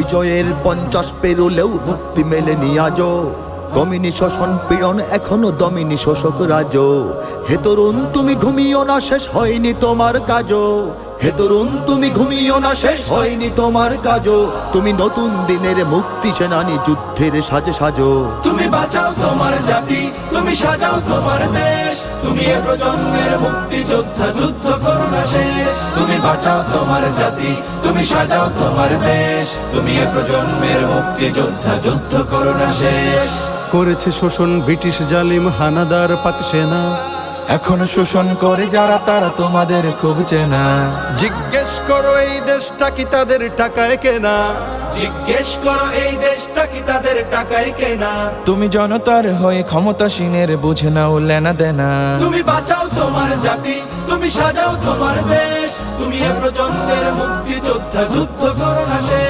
বিজয়ের 50 পেরোলেও মুক্তি মেলেনি আজও। দমিনী শোষণ পীড়ন এখনো দমিনী শোষক রাজ। হে তরুণ তুমি ঘুমিও না, শেষ হয়নি তোমার কাজও। হে তরুণ তুমি ঘুমিও না, শেষ হয়নি তোমার কাজও। তুমি নতুন দিনের মুক্তি সেনানী, যুদ্ধের সাজে সাজো। তুমি বাঁচাও তোমার জাতি, তুমি সাজাও তোমার দেশ। তুমি এ প্রজন্মের মুক্তি যোদ্ধা, যুদ্ধ করো না শেষ। তুমি বাঁচাও তোমার জাতি, তুমি সাজাও তোমার দেশ। তুমি এ প্রজন্মের মুক্তি যোদ্ধা, যুদ্ধ করো না শেষ। করেছে শোষণ ব্রিটিশ জালিম হানাদার পাক সেনা। এখনো শোষণ করে যারা, তারা তোমাদের খুব চেনা। জিজ্ঞেস করো এই দেশটা কি তাদের টাকায় কেনা। জিজ্ঞেস করো এই দেশটা কি তাদের টাকায় কেনা। তুমি জনতার হয়ে ক্ষমতাসীনের বুঝে নাও লেনা দেনা। তুমি বাঁচাও তোমার জাতি, তুমি সাজাও তোমার দেশ। তুমি এ প্রজন্মের মুক্তি যোদ্ধা, যুদ্ধ করো না শেষ।